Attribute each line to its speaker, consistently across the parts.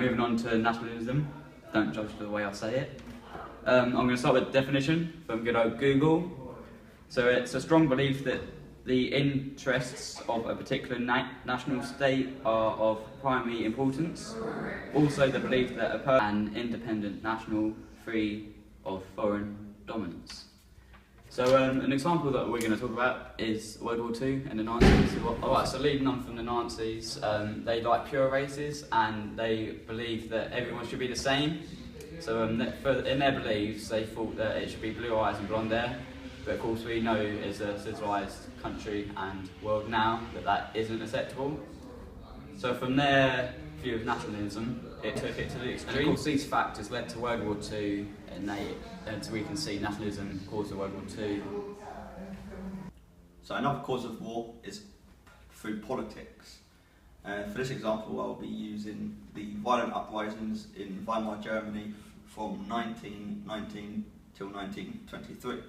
Speaker 1: moving on to nationalism. Don't judge the way I say it. I'm going to start with the definition from good old Google. So it's a strong belief that the interests of a particular national state are of primary importance. Also the belief that an independent national free of foreign dominance. So an example that we're going to talk about is World War II and the Nazis. Alright, so leading on from the Nazis, they like pure races and they believed that everyone should be the same. So in their beliefs, they thought that it should be blue eyes and blonde hair. But of course we know as a civilised country and world now that isn't acceptable. So from their view of nationalism, it took it to the extreme. And of course these factors led to World War II and we can see nationalism caused the World War II.
Speaker 2: So another cause of war is through politics. For this example I'll be using the violent uprisings in Weimar Germany from 1919 till 1923.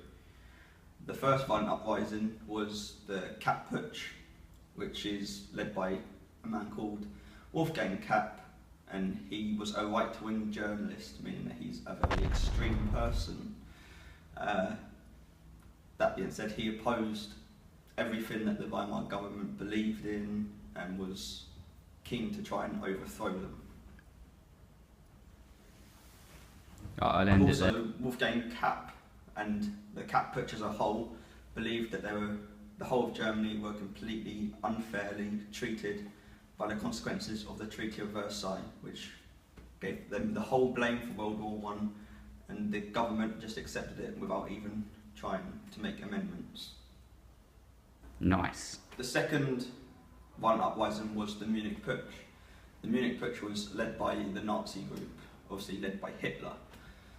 Speaker 2: The first violent uprising was the Kapp Putsch, which is led by a man called Wolfgang Kapp, and he was a right-wing journalist, meaning that he's a very extreme person. That being said, he opposed everything that the Weimar government believed in and was keen to try and overthrow them. Also, Wolfgang Kapp and the Kapp Putsch as a whole believed that the whole of Germany were completely unfairly treated by the consequences of the Treaty of Versailles, which gave them the whole blame for World War I, and the government just accepted it without even trying to make amendments.
Speaker 1: Nice.
Speaker 2: The second violent uprising was the Munich Putsch. The Munich Putsch was led by the Nazi group, obviously led by Hitler.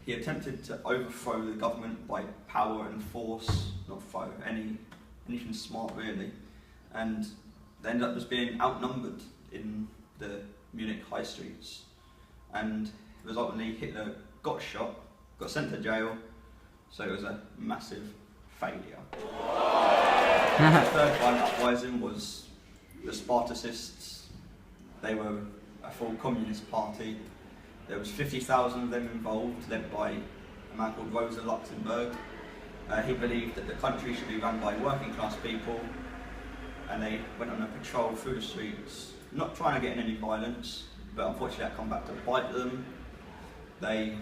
Speaker 2: He attempted to overthrow the government by power and force, not foe, anything smart really, and they ended up just being outnumbered in the Munich high streets, and resultantly Hitler got shot, got sent to jail, so it was a massive failure. The third violent uprising was the Spartacists. They were a full communist party. There was 50,000 of them involved, led by a man called Rosa Luxemburg. He believed that the country should be run by working class people, and they went on a patrol through the streets, not trying to get in any violence, but unfortunately that come back to bite them. They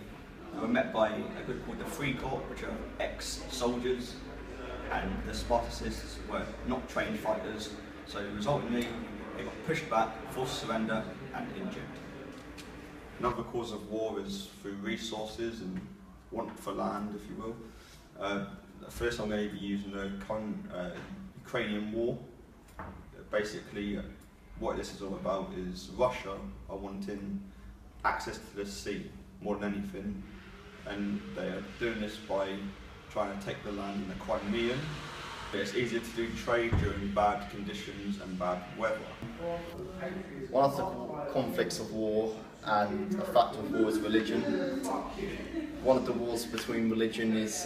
Speaker 2: were met by a group called the Freikorps, which are ex-soldiers, and the Spartacists were not trained fighters, so resultingly they got pushed back, forced to surrender, and injured.
Speaker 3: Another cause of war is through resources and want for land, if you will. First I'm going to be using the current Ukrainian war. Basically what this is all about is Russia are wanting access to the sea more than anything, and they are doing this by trying to take the land in the Crimean. It's easier to do trade during bad conditions and bad weather.
Speaker 4: One of the conflicts of war and a factor of war is religion. One of the wars between religion is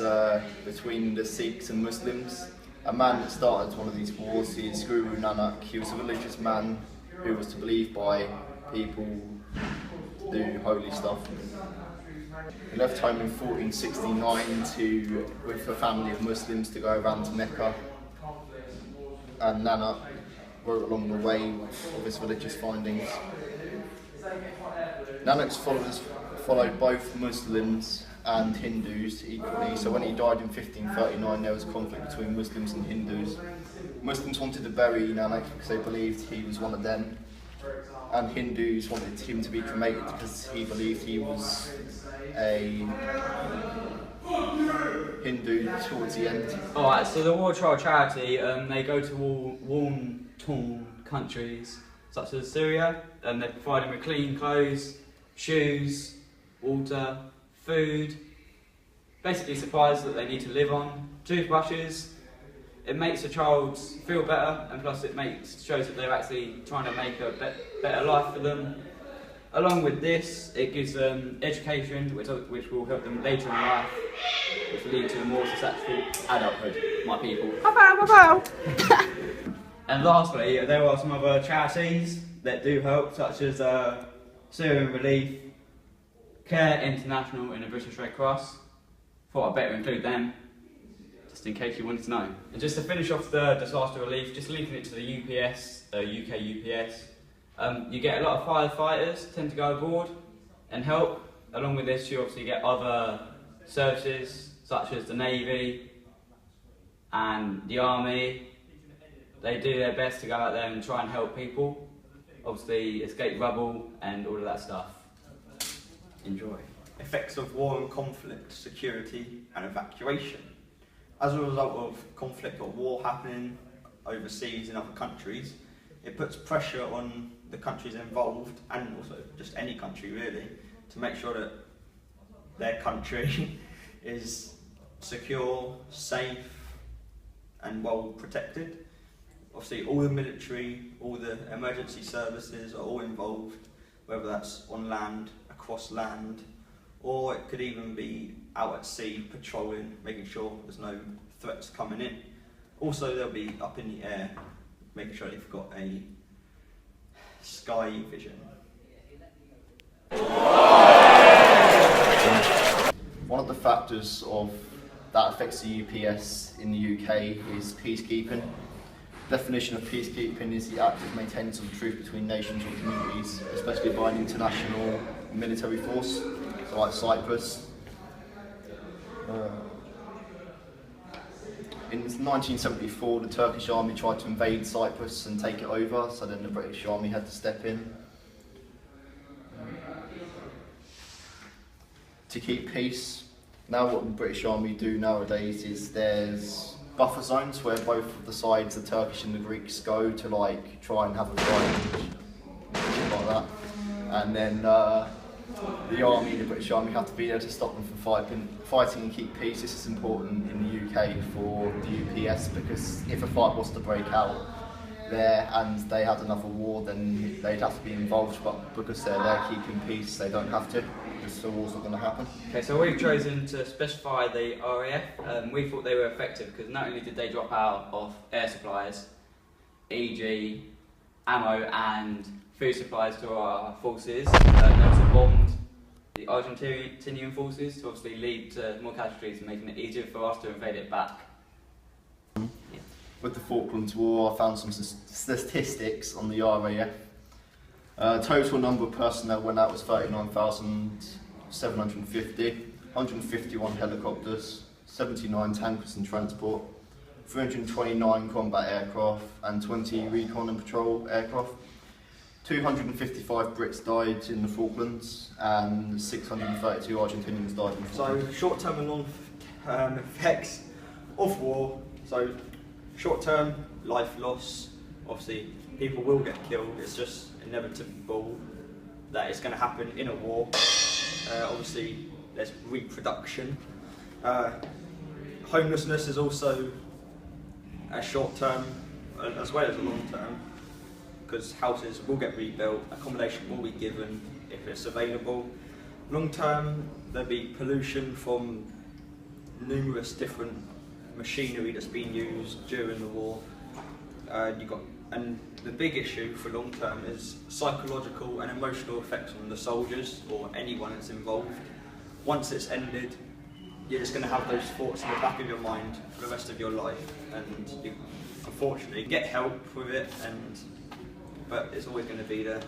Speaker 4: between the Sikhs and Muslims. A man that started one of these wars is Guru Nanak. He was a religious man who was to believe by people to do holy stuff. He left home in 1469 with a family of Muslims to go around to Mecca, and Nanak wrote along the way of his religious findings. Nanak's followers followed both Muslims and Hindus equally, so when he died in 1539 there was conflict between Muslims and Hindus. Muslims wanted to bury Nanak because they believed he was one of them, and Hindus wanted him to be cremated because he believed he was a Hindu towards the end.
Speaker 1: Alright, so the War Trial Charity, they go to war-torn countries such as Syria, and they provide them with clean clothes, shoes, water, food, basically supplies that they need to live on, toothbrushes. It makes the child feel better, and plus it shows that they're actually trying to make a better life for them. Along with this, it gives them education, which will help them later in life, which will lead to a more successful adulthood, my people. And lastly, there are some other charities that do help, such as Syrian Relief, Care International and the British Red Cross. Thought I'd better include them, just in case you wanted to know. And just to finish off the disaster relief, just linking it to the UPS, UK UPS, you get a lot of firefighters tend to go aboard and help. Along with this, you obviously get other services such as the Navy and the Army. They do their best to go out there and try and help people, obviously escape rubble and all of that stuff. Enjoy.
Speaker 2: Effects of war and conflict, security and evacuation. As a result of conflict or war happening overseas in other countries, it puts pressure on the countries involved, and also just any country really, to make sure that their country is secure, safe and well protected. Obviously all the military, all the emergency services are all involved, whether that's on land, across land, or it could even be out at sea patrolling, making sure there's no threats coming in. Also they'll be up in the air, making sure they've got a sky vision.
Speaker 4: One of the factors that affects the UPS in the UK is peacekeeping. Definition of peacekeeping is the active maintenance of the truth between nations or communities, especially by an international military force, like Cyprus. In 1974, the Turkish army tried to invade Cyprus and take it over, so then the British army had to step in. To keep peace, now what the British army do nowadays is there's buffer zones where both of the sides, the Turkish and the Greeks, go to like try and have a fight, like that. And then the British army have to be there to stop them from fighting and keep peace. This is important in the UK for the UPS, because if a fight was to break out there and they had another war, then they'd have to be involved, but because they're there keeping peace, they don't have to, because the war's not going to happen.
Speaker 1: Okay, so we've chosen to specify the RAF. We thought they were effective because not only did they drop out of air supplies, e.g. ammo and food supplies to our forces, they also bombed the Argentinian forces to obviously lead to more casualties and making it easier for us to invade it back.
Speaker 4: With the Falklands War, I found some statistics on the RAF. Total number of personnel went out was 39,750, 151 helicopters, 79 tankers and transport, 329 combat aircraft and 20 recon and patrol aircraft. 255 Brits died in the Falklands and 632 Argentinians died in the Falklands.
Speaker 2: So short-term and long-term effects of war. So short-term, life loss. Obviously, people will get killed. It's just inevitable that it's going to happen in a war. Obviously, there's reproduction. Homelessness is also a short-term as well as a long-term, because houses will get rebuilt, accommodation will be given if it's available. Long-term, there'll be pollution from numerous different machinery that's been used during the war. And the big issue for long term is psychological and emotional effects on the soldiers or anyone that's involved. Once it's ended, you're just going to have those thoughts in the back of your mind for the rest of your life, and you unfortunately get help with it, but it's always going to be there.